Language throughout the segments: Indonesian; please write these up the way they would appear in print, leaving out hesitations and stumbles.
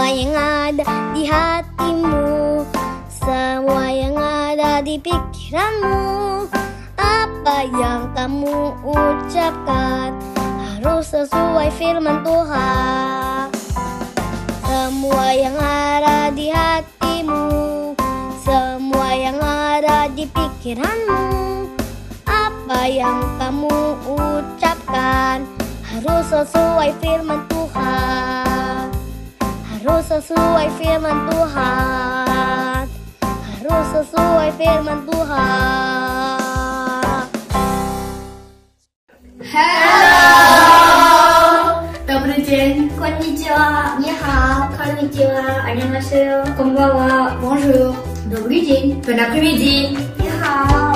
semua yang ada di hatimu, semua yang ada di pikiranmu. Apa yang kamu ucapkan harus sesuai firman Tuhan. Semua yang ada di hatimu, semua yang ada di pikiranmu. Apa yang kamu ucapkan harus sesuai firman Tuhan. Harus sesuai firman Tuhan. Harus sesuai firman Tuhan. Hello! Добрый день. Konnichiwa. Ni hao. Konnichiwa. Annyeonghaseyo. Konbanwa. Bonjour. Добрый день. Bon après-midi. Ni hao.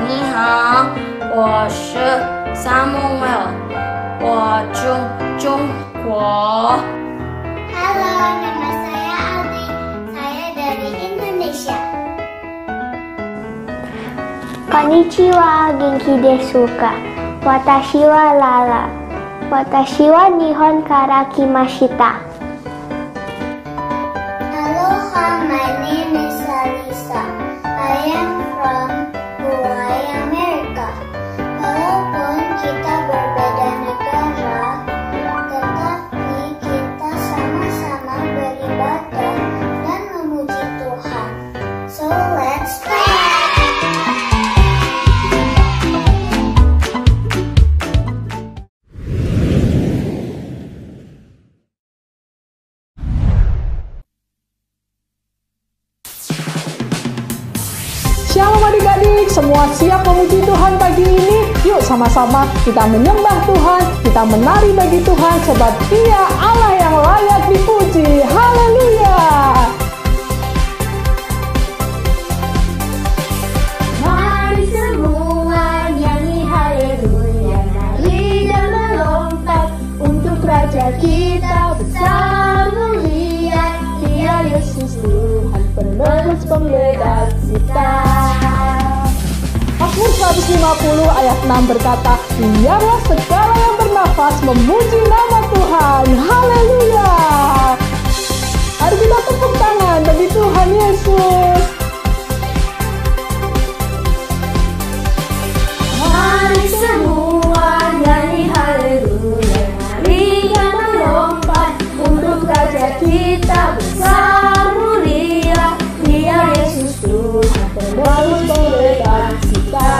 Ni hao, 我是 Samuel， 我住中国。 Halo, nama saya Aldi. Saya dari Indonesia. Konnichiwa, genki desu ka? Watashi wa Lala. Watashi wa Nihon kara kimashita. Aloha, my name is Alisa. I am from Hawaii, America. Walaupun kita berbeda negara, tetapi kita sama-sama beribadah dan memuji Tuhan. So let's pray. Shalom adik-adik, semua siap memuji Tuhan pagi ini? Yuk sama-sama kita menyembah Tuhan, kita menari bagi Tuhan sebab Dia Allah yang layak dipuji. Haleluya! Mari semua nyanyi haleluya, nari dan melompat untuk Raja kita besar mulia. Dia Yesus Tuhan penebus pembebas kita. Mazmur 150 ayat 6 berkata, biarlah segala yang bernafas memuji nama Tuhan. Haleluya! Mari kita tepuk tangan bagi Tuhan Yesus. Mari semua nyanyi haleluya, nari dan melompat untuk Raja kita besar mulia. Dia Yesus Tuhan penebus pembebas kita.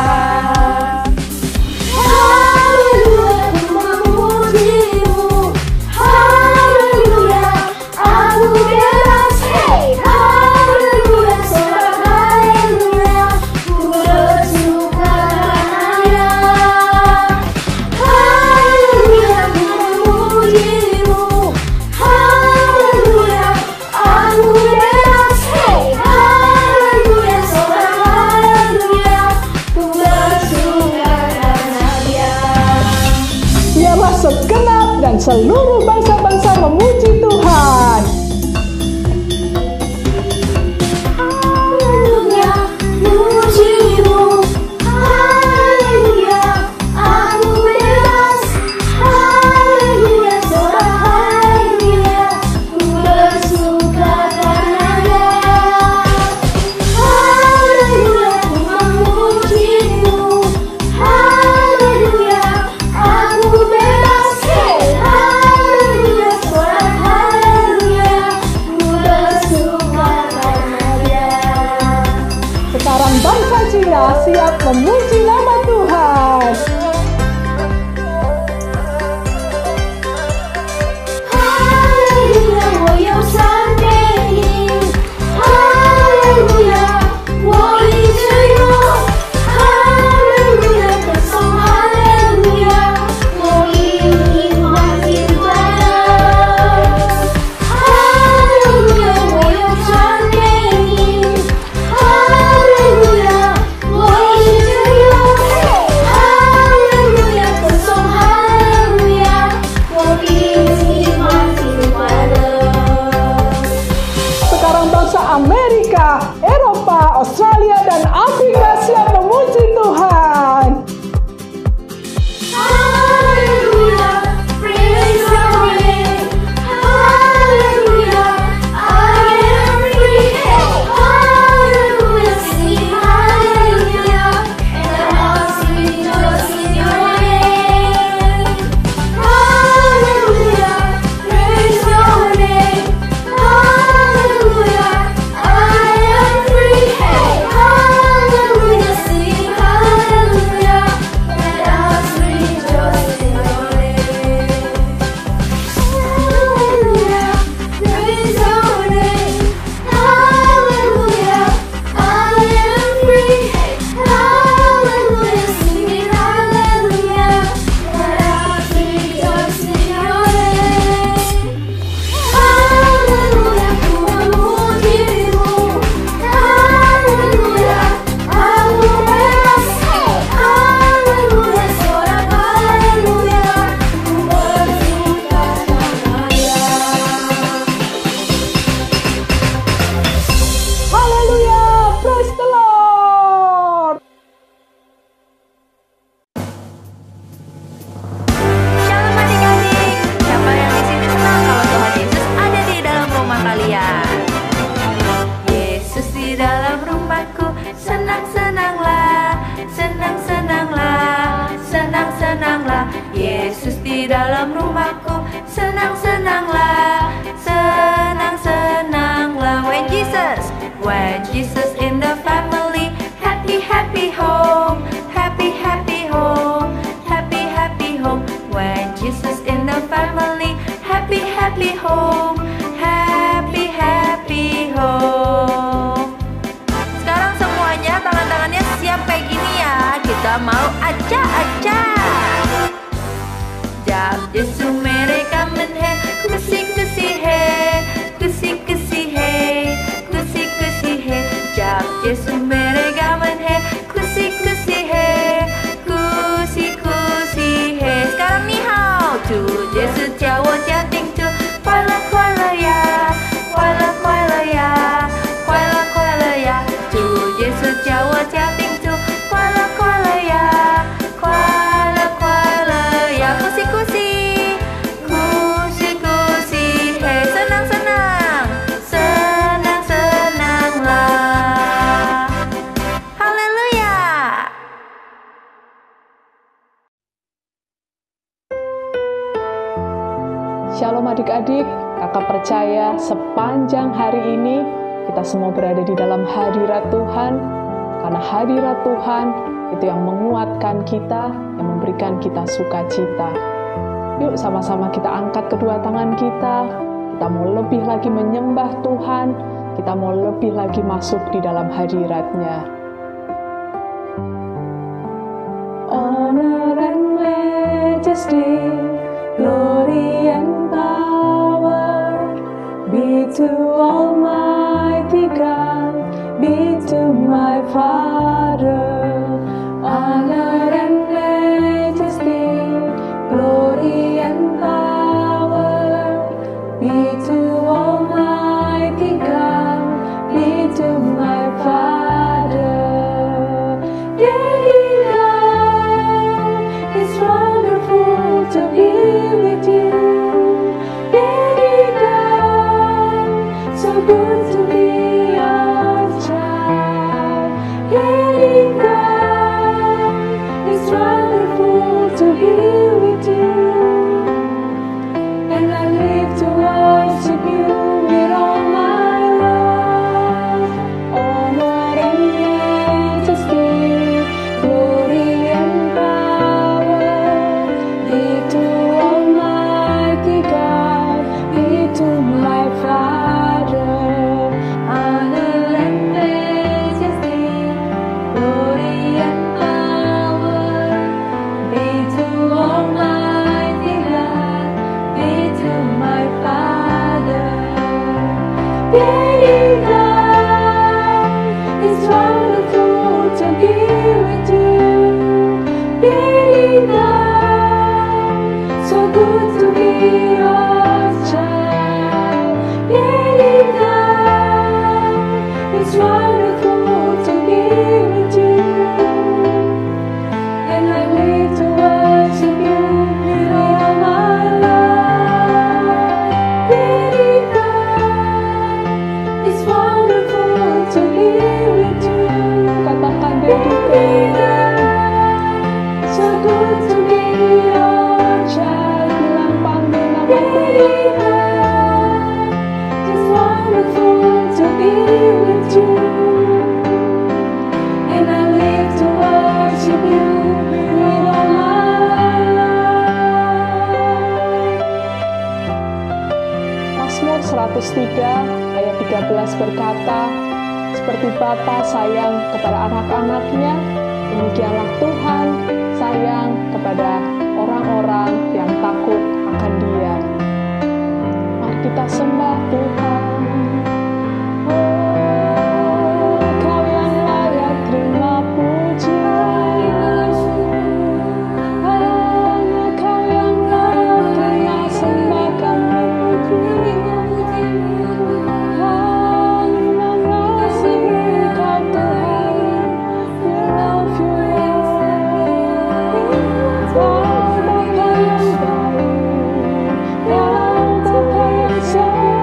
Haleluya, ku memujimu. Haleluya, aku bebas. Hey, haleluya, sorak haleluya, ku bersuka karena. Haleluya, ku memujimu. Haleluya, percaya sepanjang hari ini kita semua berada di dalam hadirat Tuhan, karena hadirat Tuhan itu yang menguatkan kita, yang memberikan kita sukacita. Yuk sama-sama kita angkat kedua tangan kita mau lebih lagi menyembah Tuhan, kita mau lebih lagi masuk di dalam hadirat-Nya. Honor and majesty, glory and power, be to Almighty God, be to my Father. Honor and majesty, glory and power, be to Almighty God, be to my Father. Daddy God, it's wonderful to be with you. Daddy God, so good to be your child. Daddy God, it's wonderful to be with you. And I live to worship you with all my life. Honor and majesty, glory and power, be to Almighty God, be to my Father. Honor and majesty, glory and power, be to Almighty God, be to my Father. Daddy God, it's wonderful to be with you. Daddy God, so good to be your child. Daddy God, it's wonderful to be with you. And I live to worship you with all my life. Daddy God, it's wonderful to be with you. Katakan Daddy God, so good to be your child. Bilang panggil nama Tuhan. It's wonderful to be with you. And I live to worship you with all my life. Mazmur 103 ayat 13 berkata, seperti Bapa sayang kepada anak-anaknya, demikianlah Tuhan sayang kepada orang-orang yang takut akan Dia. Mari kita sembah Tuhan. Oh, Kau yang layak terima pujian. Hanya Kau yang layak terima sembah kami. Hanya mengasihi Kau Tuhan. We love you, Lord. Kau Bapa yang baik, Kau Bapa yang setia.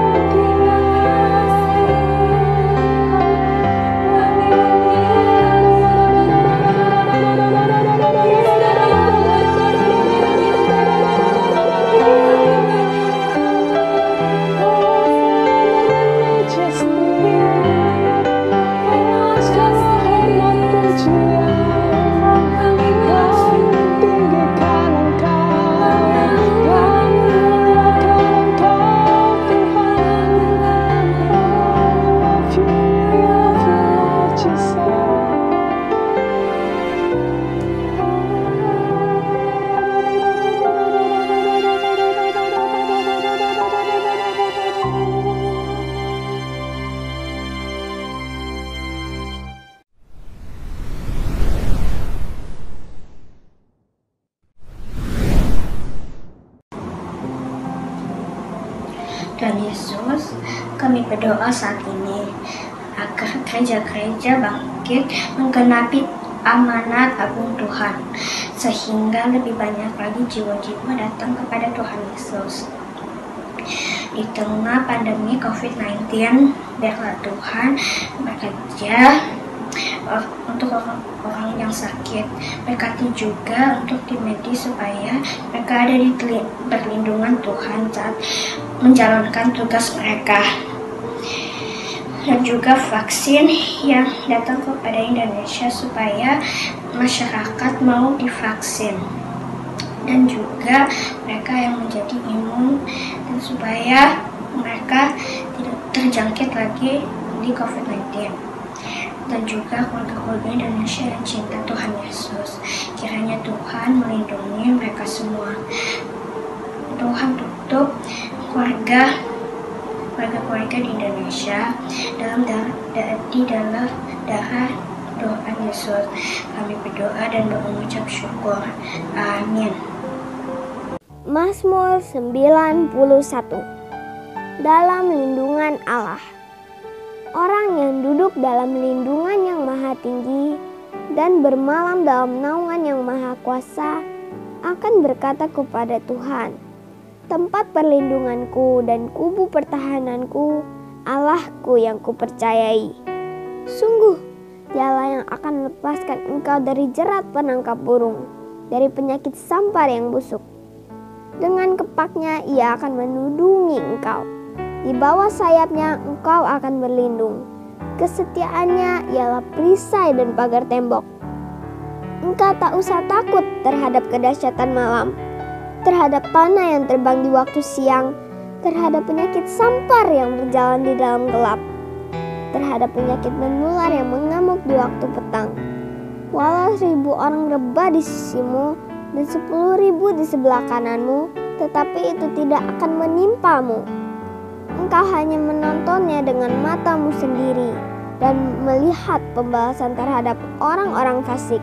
Tuhan Yesus, kami berdoa saat ini agar gereja-gereja bangkit menggenapi amanat agung Tuhan, sehingga lebih banyak lagi jiwa-jiwa datang kepada Tuhan Yesus. Di tengah pandemi COVID-19, biarlah Tuhan bekerja untuk orang-orang yang sakit. Berkati juga untuk tim medis supaya mereka ada di perlindungan Tuhan saat menjalankan tugas mereka. Dan juga vaksin yang datang kepada Indonesia supaya masyarakat mau divaksin. Dan juga mereka yang menjadi imun dan supaya mereka tidak terjangkit lagi di COVID-19. Dan juga keluarga-keluarga Indonesia yang cinta Tuhan Yesus. Kiranya Tuhan melindungi mereka semua. Tuhan tutup keluarga di Indonesia di dalam darah Tuhan Yesus. Kami berdoa dan mengucap syukur. Amin. Mazmur 91. Dalam lindungan Allah. Orang yang duduk dalam lindungan yang maha tinggi dan bermalam dalam naungan yang maha kuasa akan berkata kepada Tuhan, tempat perlindunganku dan kubu pertahananku, Allahku yang kupercayai. Sungguh, Dialah yang akan melepaskan engkau dari jerat penangkap burung, dari penyakit sampar yang busuk. Dengan kepaknya ia akan menudungi engkau. Di bawah sayapnya engkau akan berlindung. Kesetiaannya ialah perisai dan pagar tembok. Engkau tak usah takut terhadap kedahsyatan malam, terhadap panah yang terbang di waktu siang, terhadap penyakit sampar yang berjalan di dalam gelap, terhadap penyakit menular yang mengamuk di waktu petang. Walau 1000 orang rebah di sisimu dan 10.000 di sebelah kananmu, tetapi itu tidak akan menimpamu. Engkau hanya menontonnya dengan matamu sendiri dan melihat pembalasan terhadap orang-orang fasik.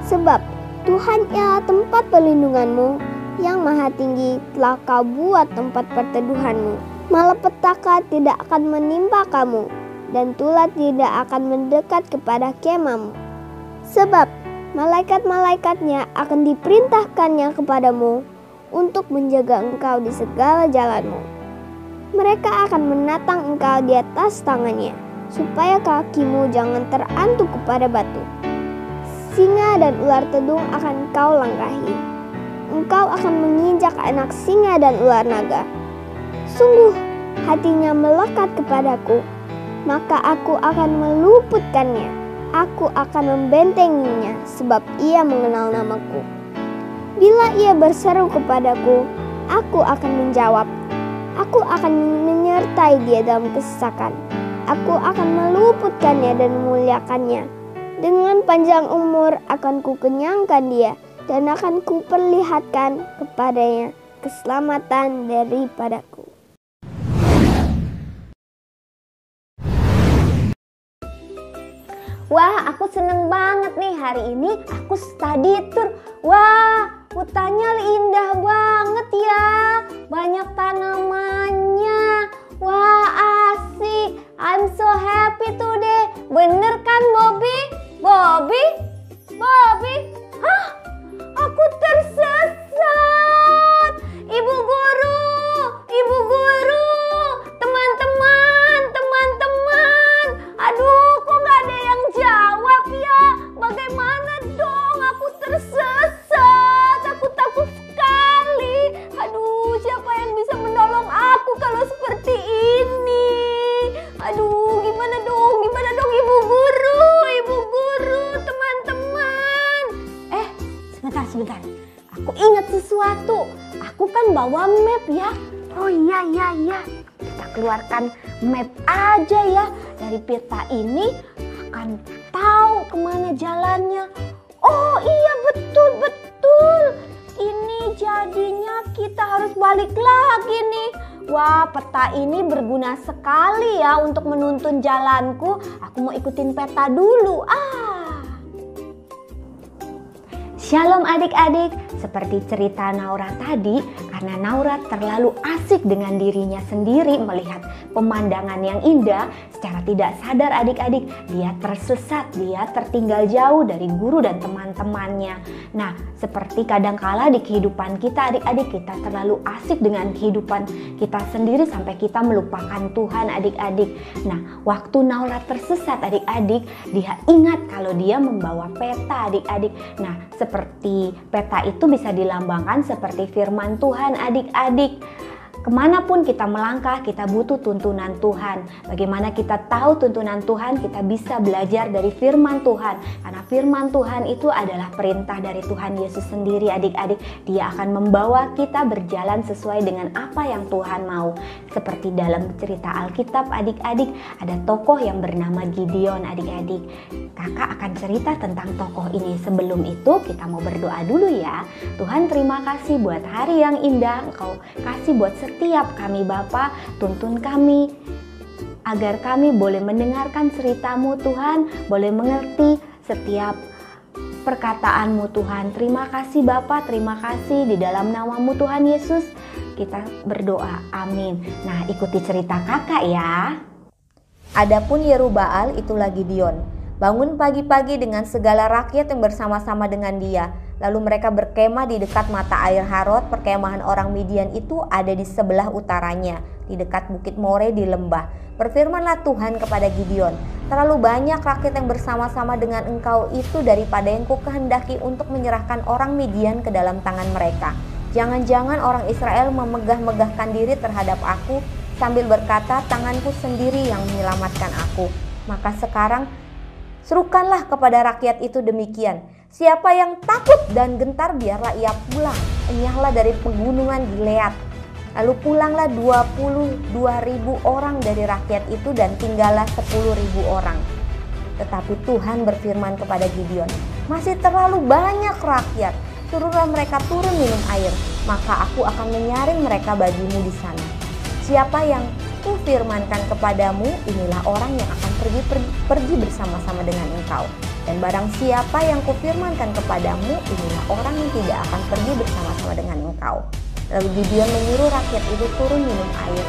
Sebab Tuhan ialah tempat perlindunganmu, yang maha tinggi telah kau buat tempat perteduhanmu. Malapetaka tidak akan menimpa kamu, dan tulah tidak akan mendekat kepada kemahmu. Sebab malaikat-malaikatnya akan diperintahkannya kepadamu untuk menjaga engkau di segala jalanmu. Mereka akan menatang engkau di atas tangannya, supaya kakimu jangan terantuk kepada batu. Singa dan ular tedung akan kau langkahi. Engkau akan menginjak anak singa dan ular naga. Sungguh, hatinya melekat kepadaku, maka aku akan meluputkannya. Aku akan membentenginya, sebab ia mengenal namaku. Bila ia berseru kepadaku, aku akan menjawab. Aku akan menyertai dia dalam kesesakan. Aku akan meluputkannya dan memuliakannya. Dengan panjang umur akan kukenyangkan dia, dan akan kuperlihatkan kepadanya keselamatan daripadaku. Wah, aku seneng banget nih hari ini aku study tour. Wah, hutannya indah banget ya. Banyak tanamannya. Wah, asik. I'm so happy today. Bener kan, Bobby? Bobby? Bobby? Hah? Aku tersesat. Ibu guru. Ibu guru. Teman-teman. Teman-teman. Aduh, kok gak ada yang jawab ya? Bagaimana dong? Aku tersesat. Aku takut sekali. Aduh, siapa yang bisa menolong aku kalau seperti ini? Aduh, gimana dong? Gimana dong, Ibu guru? Ibu guru, teman-teman. Sebentar. Aku ingat sesuatu. Aku kan bawa map ya. Oh iya. Kita keluarkan map aja ya. Dari peta ini akan tahu kemana jalannya. Oh iya, betul. Ini jadinya kita harus balik lagi nih. Wah, peta ini berguna sekali ya untuk menuntun jalanku. Aku mau ikutin peta dulu. Shalom adik-adik, seperti cerita Naura tadi, karena Naura terlalu asik dengan dirinya sendiri melihat pemandangan yang indah, secara tidak sadar adik-adik, dia tersesat, dia tertinggal jauh dari guru dan teman-temannya. Nah, seperti kadangkala di kehidupan kita adik-adik, kita terlalu asik dengan kehidupan kita sendiri sampai kita melupakan Tuhan adik-adik. Nah, waktu Naura tersesat adik-adik, dia ingat kalau dia membawa peta adik-adik. Nah, seperti peta itu bisa dilambangkan seperti firman Tuhan adik-adik. Kemanapun kita melangkah, kita butuh tuntunan Tuhan. Bagaimana kita tahu tuntunan Tuhan? Kita bisa belajar dari firman Tuhan. Karena firman Tuhan itu adalah perintah dari Tuhan Yesus sendiri, adik-adik. Dia akan membawa kita berjalan sesuai dengan apa yang Tuhan mau. Seperti dalam cerita Alkitab, adik-adik, ada tokoh yang bernama Gideon, adik-adik. Kakak akan cerita tentang tokoh ini. Sebelum itu, kita mau berdoa dulu ya. Tuhan, terima kasih buat hari yang indah Engkau kasih buat setiap kami Bapa. Tuntun kami agar kami boleh mendengarkan cerita-Mu Tuhan, boleh mengerti setiap perkataan-Mu Tuhan. Terima kasih Bapa, terima kasih di dalam nama-Mu Tuhan Yesus kita berdoa, amin. Nah, ikuti cerita kakak ya. Adapun Yerubbaal itulah Gideon, bangun pagi-pagi dengan segala rakyat yang bersama-sama dengan dia. Lalu mereka berkemah di dekat mata air Harod. Perkemahan orang Midian itu ada di sebelah utaranya, di dekat bukit More di lembah. Berfirmanlah Tuhan kepada Gideon, terlalu banyak rakyat yang bersama-sama dengan engkau itu daripada yang kukehendaki untuk menyerahkan orang Midian ke dalam tangan mereka. Jangan-jangan orang Israel memegah-megahkan diri terhadap aku sambil berkata, tanganku sendiri yang menyelamatkan aku. Maka sekarang serukanlah kepada rakyat itu demikian, siapa yang takut dan gentar biarlah ia pulang, enyahlah dari pegunungan Gilead. Lalu pulanglah 22.000 orang dari rakyat itu dan tinggallah 10.000 orang. Tetapi Tuhan berfirman kepada Gideon, masih terlalu banyak rakyat, suruhlah mereka turun minum air, maka aku akan menyaring mereka bagimu di sana. Siapa yang kufirmankan kepadamu, inilah orang yang akan pergi bersama-sama dengan engkau. Dan barang siapa yang kufirmankan kepadamu, inilah orang yang tidak akan pergi bersama-sama dengan engkau. Lalu Gideon menyuruh rakyat itu turun minum air.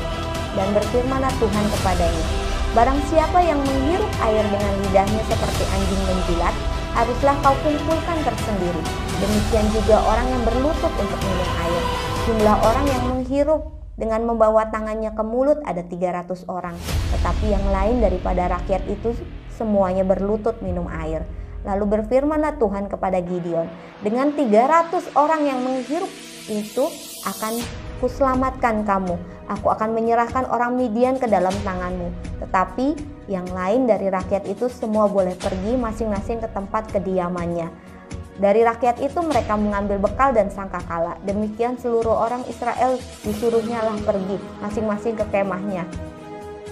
Dan berfirmanlah Tuhan kepadanya, barang siapa yang menghirup air dengan lidahnya seperti anjing menjilat, haruslah kau kumpulkan tersendiri. Demikian juga orang yang berlutut untuk minum air. Jumlah orang yang menghirup dengan membawa tangannya ke mulut ada 300 orang. Tetapi yang lain daripada rakyat itu semuanya berlutut minum air. Lalu berfirmanlah Tuhan kepada Gideon, dengan 300 orang yang menghirup itu akan kuselamatkan kamu. Aku akan menyerahkan orang Midian ke dalam tanganmu. Tetapi yang lain dari rakyat itu semua boleh pergi masing-masing ke tempat kediamannya. Dari rakyat itu mereka mengambil bekal dan sangkakala. Demikian seluruh orang Israel disuruhnya lah pergi masing-masing ke kemahnya.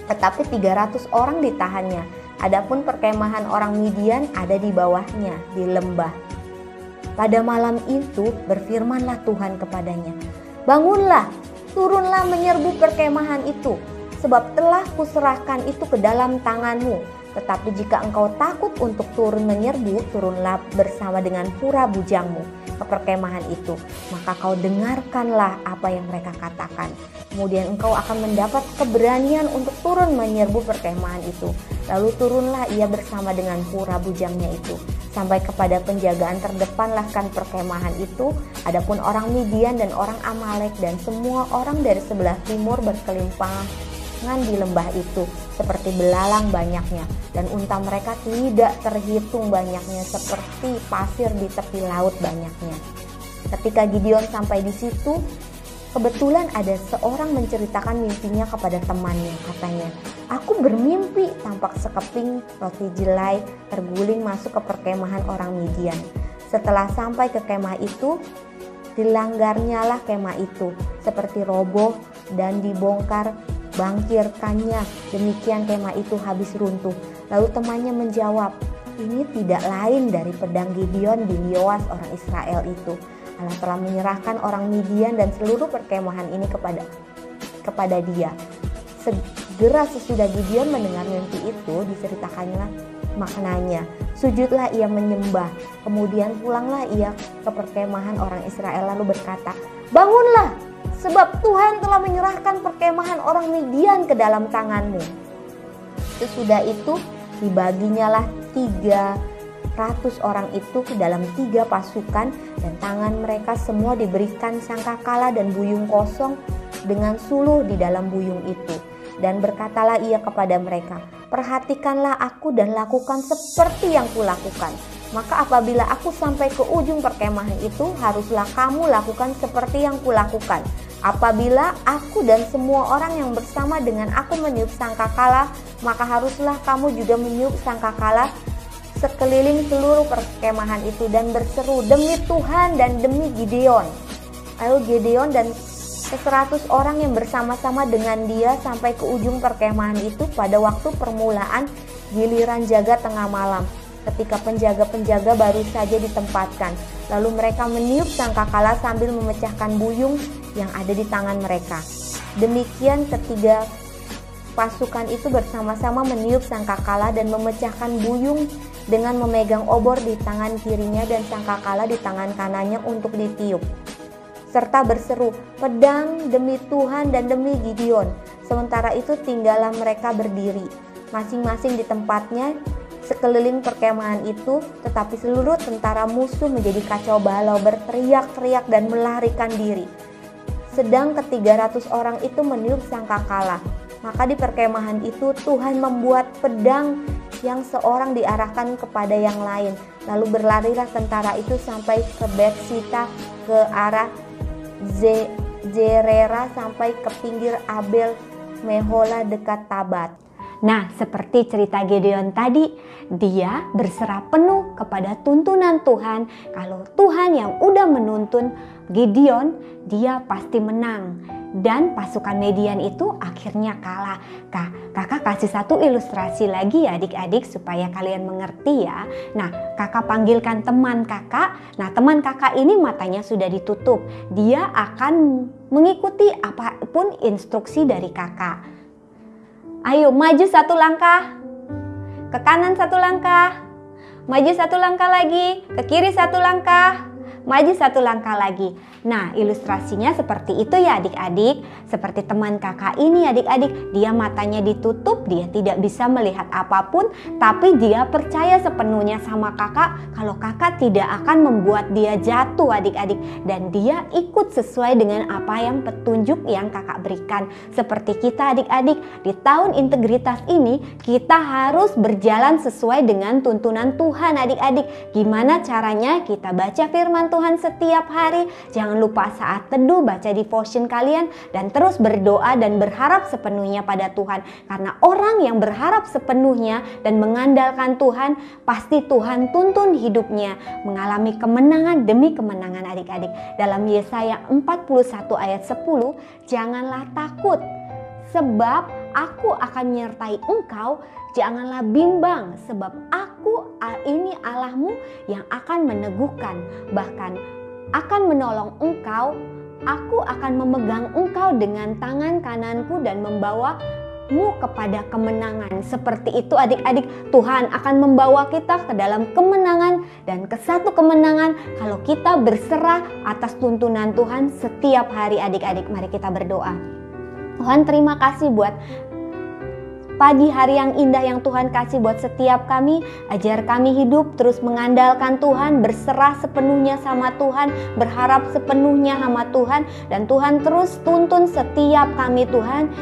Tetapi 300 orang ditahannya. Adapun perkemahan orang Midian ada di bawahnya, di lembah. Pada malam itu berfirmanlah Tuhan kepadanya, bangunlah, turunlah menyerbu perkemahan itu, sebab telah kuserahkan itu ke dalam tanganmu. Tetapi jika engkau takut untuk turun menyerbu, turunlah bersama dengan pura bujangmu ke perkemahan itu. Maka kau dengarkanlah apa yang mereka katakan. Kemudian engkau akan mendapat keberanian untuk turun menyerbu perkemahan itu. Lalu turunlah ia bersama dengan pura bujangnya itu. Sampai kepada penjagaan terdepan laskan perkemahan itu. Adapun orang Midian dan orang Amalek dan semua orang dari sebelah timur berkelimpangan di lembah itu seperti belalang banyaknya, dan unta mereka tidak terhitung banyaknya seperti pasir di tepi laut banyaknya. Ketika Gideon sampai di situ, kebetulan ada seorang menceritakan mimpinya kepada temannya. Katanya, aku bermimpi tampak sekeping roti jelai terguling masuk ke perkemahan orang Midian. Setelah sampai ke kemah itu, dilanggarnyalah kemah itu seperti roboh dan dibongkar bangkirkannya, demikian kemah itu habis runtuh. Lalu temannya menjawab, ini tidak lain dari pedang Gideon bin Yoas orang Israel itu. Allah telah menyerahkan orang Midian dan seluruh perkemahan ini kepada dia. Segera sesudah Gideon mendengar mimpi itu, diceritakannya maknanya. Sujudlah ia menyembah, kemudian pulanglah ia ke perkemahan orang Israel lalu berkata, bangunlah, sebab Tuhan telah menyerahkan perkemahan orang Midian ke dalam tanganmu. Sesudah itu dibaginyalah 300 orang itu ke dalam 3 pasukan, dan tangan mereka semua diberikan sangkakala dan buyung kosong dengan suluh di dalam buyung itu. Dan berkatalah ia kepada mereka, perhatikanlah aku dan lakukan seperti yang kulakukan. Maka apabila aku sampai ke ujung perkemahan itu, haruslah kamu lakukan seperti yang kulakukan. Apabila aku dan semua orang yang bersama dengan aku meniup sangkakala, maka haruslah kamu juga meniup sangkakala sekeliling seluruh perkemahan itu dan berseru, demi Tuhan dan demi Gideon. Lalu Gideon dan 100 orang yang bersama-sama dengan dia sampai ke ujung perkemahan itu pada waktu permulaan giliran jaga tengah malam, ketika penjaga-penjaga baru saja ditempatkan. Lalu mereka meniup sangkakala sambil memecahkan buyung yang ada di tangan mereka. Demikian ketiga pasukan itu bersama-sama meniup sangkakala dan memecahkan buyung dengan memegang obor di tangan kirinya dan sangkakala di tangan kanannya untuk ditiup, serta berseru, pedang demi Tuhan dan demi Gideon. Sementara itu tinggallah mereka berdiri, masing-masing di tempatnya sekeliling perkemahan itu, tetapi seluruh tentara musuh menjadi kacau balau, berteriak-teriak dan melarikan diri. Sedang ke-300 orang itu meniup sangkakala. Maka di perkemahan itu Tuhan membuat pedang yang seorang diarahkan kepada yang lain. Lalu berlarilah tentara itu sampai ke Betsita, ke arah Zerera, sampai ke pinggir Abel Mehola dekat Tabat. Nah, seperti cerita Gideon tadi, dia berserah penuh kepada tuntunan Tuhan. Kalau Tuhan yang udah menuntun Gideon, dia pasti menang. Dan pasukan Median itu akhirnya kalah. Kakak kasih satu ilustrasi lagi ya adik-adik supaya kalian mengerti ya. Nah, kakak panggilkan teman kakak. Nah, teman kakak ini matanya sudah ditutup. Dia akan mengikuti apapun instruksi dari kakak. Ayo maju satu langkah, ke kanan satu langkah, maju satu langkah lagi, ke kiri satu langkah, maju satu langkah lagi. Nah, ilustrasinya seperti itu ya adik-adik. Seperti teman kakak ini adik-adik, dia matanya ditutup, dia tidak bisa melihat apapun, tapi dia percaya sepenuhnya sama kakak kalau kakak tidak akan membuat dia jatuh adik-adik. Dan dia ikut sesuai dengan apa yang petunjuk yang kakak berikan. Seperti kita adik-adik, di tahun integritas ini kita harus berjalan sesuai dengan tuntunan Tuhan adik-adik. Gimana caranya? Kita baca firman Tuhan setiap hari. Jangan lupa saat teduh baca devotion kalian dan terus berdoa dan berharap sepenuhnya pada Tuhan. Karena orang yang berharap sepenuhnya dan mengandalkan Tuhan, pasti Tuhan tuntun hidupnya mengalami kemenangan demi kemenangan adik-adik. Dalam Yesaya 41 ayat 10, janganlah takut sebab aku akan menyertai engkau, janganlah bimbang sebab aku ini Allahmu yang akan meneguhkan, bahkan akan menolong engkau. Aku akan memegang engkau dengan tangan kananku dan membawamu kepada kemenangan. Seperti itu adik-adik, Tuhan akan membawa kita ke dalam kemenangan dan ke satu kemenangan kalau kita berserah atas tuntunan Tuhan setiap hari adik-adik. Mari kita berdoa. Tuhan, terima kasih buat pagi hari yang indah yang Tuhan kasih buat setiap kami. Ajar kami hidup terus mengandalkan Tuhan, berserah sepenuhnya sama Tuhan, berharap sepenuhnya sama Tuhan. Dan Tuhan terus tuntun setiap kami Tuhan.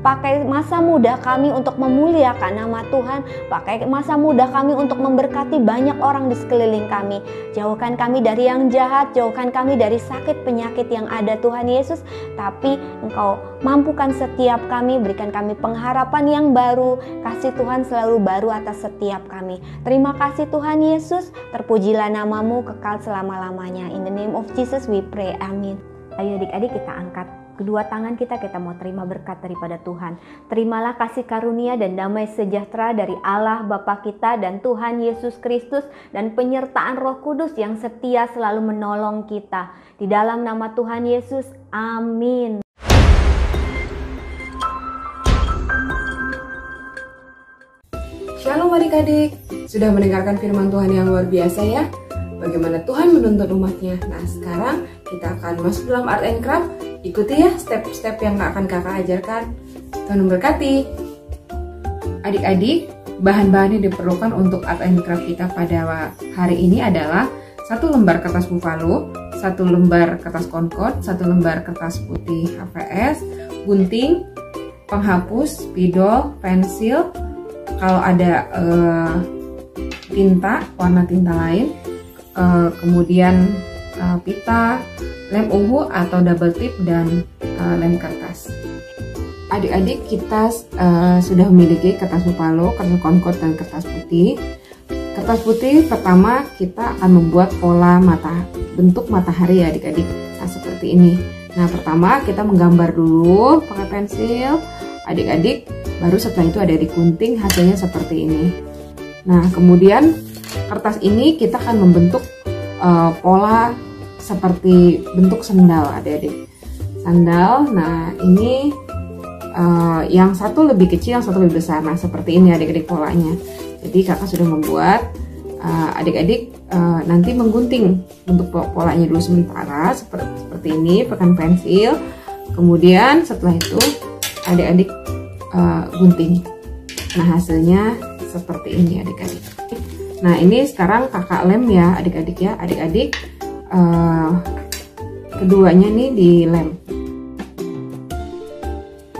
Pakai masa muda kami untuk memuliakan nama Tuhan. Pakai masa muda kami untuk memberkati banyak orang di sekeliling kami. Jauhkan kami dari yang jahat, jauhkan kami dari sakit penyakit yang ada Tuhan Yesus. Tapi Engkau mampukan setiap kami, berikan kami pengharapan yang baru. Kasih Tuhan selalu baru atas setiap kami. Terima kasih Tuhan Yesus, terpujilah namamu kekal selama-lamanya. In the name of Jesus we pray, amin. Ayo adik-adik kita angkat kedua tangan kita mau terima berkat daripada Tuhan. Terimalah kasih karunia dan damai sejahtera dari Allah Bapa kita dan Tuhan Yesus Kristus dan penyertaan Roh Kudus yang setia selalu menolong kita. Di dalam nama Tuhan Yesus, amin. Shalom adik-adik, sudah mendengarkan firman Tuhan yang luar biasa ya? Bagaimana Tuhan menuntun umatnya. Nah sekarang kita akan masuk dalam art and craft. Ikuti ya step-step yang akan kakak ajarkan. Tuhan memberkati. Adik-adik, bahan-bahan yang diperlukan untuk art and craft kita pada hari ini adalah 1 lembar kertas buffalo, 1 lembar kertas concord, 1 lembar kertas putih HVS, gunting, penghapus, spidol, pensil, kalau ada tinta, warna tinta lain, kemudian pita, lem ungu atau double tip dan lem kertas. Adik-adik, kita sudah memiliki kertas Bupalo, kertas Concord, dan kertas putih. Kertas putih pertama kita akan membuat pola bentuk matahari ya adik-adik. Nah, seperti ini. Nah, pertama kita menggambar dulu pakai pensil. Adik-adik, baru setelah itu adik-adik gunting, hasilnya seperti ini. Nah, kemudian kertas ini kita akan membentuk pola seperti bentuk sendal adik-adik. Sandal, nah ini yang satu lebih kecil, yang satu lebih besar. Nah, seperti ini adik-adik polanya. Jadi kakak sudah membuat, adik-adik nanti menggunting bentuk polanya dulu sementara seperti ini pakai pensil. Kemudian setelah itu adik-adik gunting. Nah, hasilnya seperti ini adik-adik. Nah, ini sekarang kakak lem ya adik-adik ya. Adik-adik keduanya nih dilem.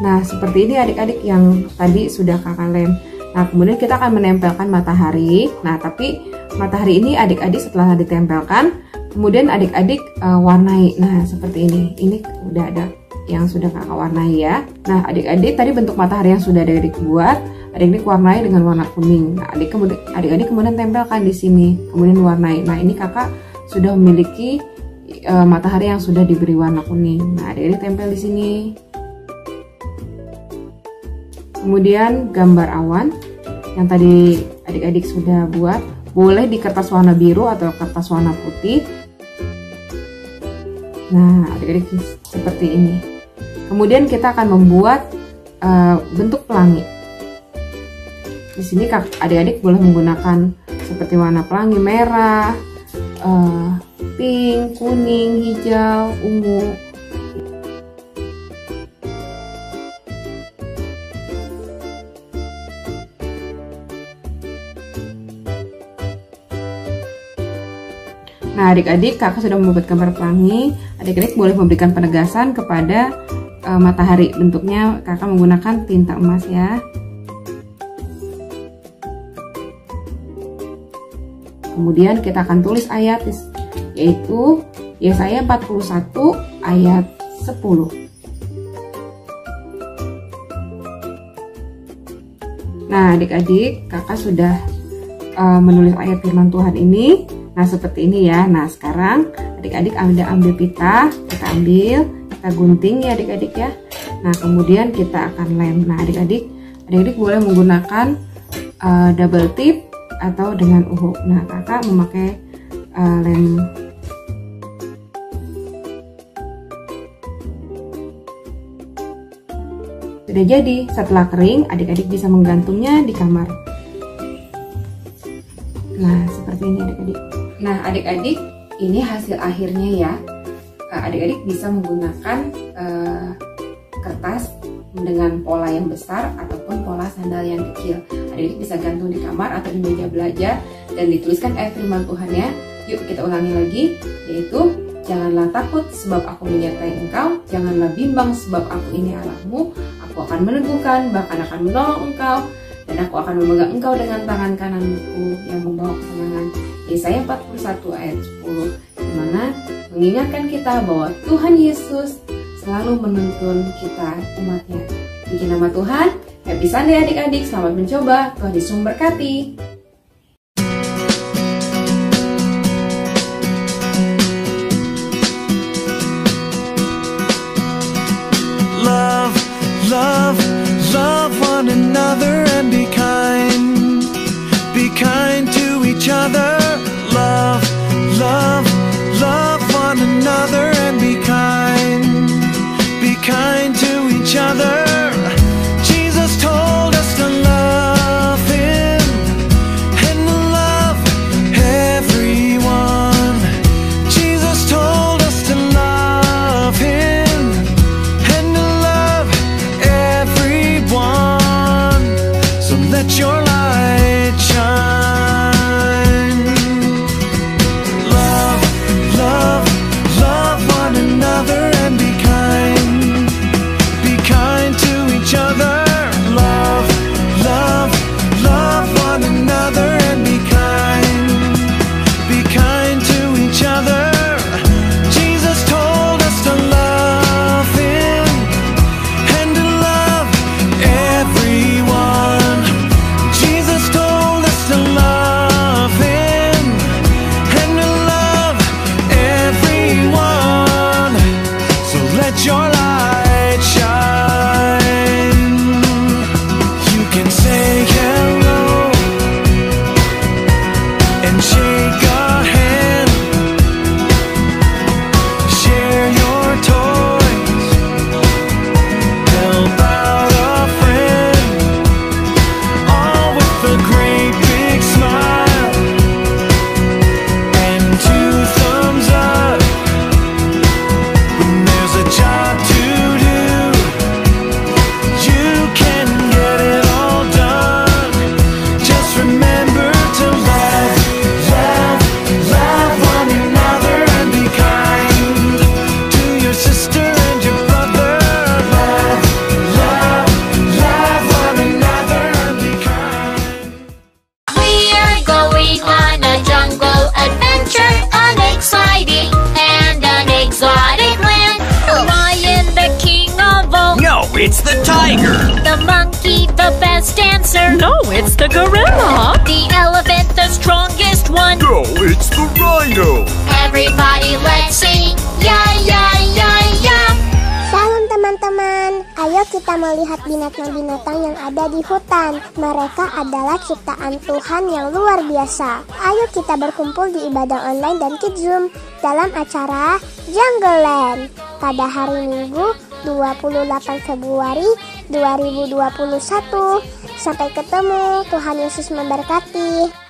Nah, seperti ini adik-adik yang tadi sudah kakak lem. Nah, kemudian kita akan menempelkan matahari. Nah, tapi matahari ini adik-adik setelah ditempelkan, kemudian adik-adik warnai. Nah, seperti ini. Ini udah ada yang sudah kakak warnai ya. Nah, adik-adik tadi bentuk matahari yang sudah adik-adik buat, adik-adik warnai dengan warna kuning. Nah, adik-adik kemudian tempelkan di sini, kemudian warnai. Nah, ini kakak sudah memiliki matahari yang sudah diberi warna kuning. Nah, adik-adik tempel di sini. Kemudian gambar awan yang tadi adik-adik sudah buat, boleh di kertas warna biru atau kertas warna putih. Nah, adik-adik seperti ini. Kemudian kita akan membuat bentuk pelangi. Di sini adik-adik boleh menggunakan seperti warna pelangi merah, pink, kuning, hijau, ungu. Nah, adik-adik, kakak sudah membuat gambar pelangi. Adik-adik boleh memberikan penegasan kepada matahari. Bentuknya kakak menggunakan tinta emas ya. Kemudian kita akan tulis ayat, yaitu Yesaya 41 ayat 10. Nah, adik-adik, kakak sudah menulis ayat firman Tuhan ini. Nah, seperti ini ya. Nah, sekarang adik-adik ambil pita, kita gunting ya adik-adik ya. Nah, kemudian kita akan lem. Nah, adik-adik boleh menggunakan double tip atau dengan uhu. Nah, kakak memakai lem. Sudah jadi. Setelah kering, adik-adik bisa menggantungnya di kamar. Nah, seperti ini adik-adik. Nah, adik-adik, ini hasil akhirnya ya. Adik-adik bisa menggunakan kertas dengan pola yang besar ataupun pola sandal yang kecil. Adik-adik bisa gantung di kamar atau di meja belajar dan dituliskan ayat firman Tuhan ya. Yuk kita ulangi lagi, yaitu janganlah takut sebab aku menyertai engkau, janganlah bimbang sebab aku ini Allahmu, aku akan meneguhkan bahkan akan menolong engkau, dan aku akan memegang engkau dengan tangan kananku yang membawa kemenangan. Yesaya 41 ayat 10, dimana mengingatkan kita bahwa Tuhan Yesus selalu menuntun kita umatnya. Puji nama Tuhan. Happy Sunday adik-adik, selamat mencoba. Tuhan Yesus memberkati. Love, love, love one another and be kind to each other. Love, love, love one another and be kind to each other. Jesus told us to love Him and to love everyone. Jesus told us to love Him and to love everyone. tiger. The monkey, the best dancer. No, it's the gorilla. The elephant, the strongest one. No, it's the rhino. Everybody let's sing, ya ya ya ya. Salam teman-teman, ayo kita melihat binatang-binatang yang ada di hutan. Mereka adalah ciptaan Tuhan yang luar biasa. Ayo kita berkumpul di ibadah online dan Kids Zoom dalam acara Jungle Land pada hari Minggu 28 Februari 2021. Sampai ketemu, Tuhan Yesus memberkati.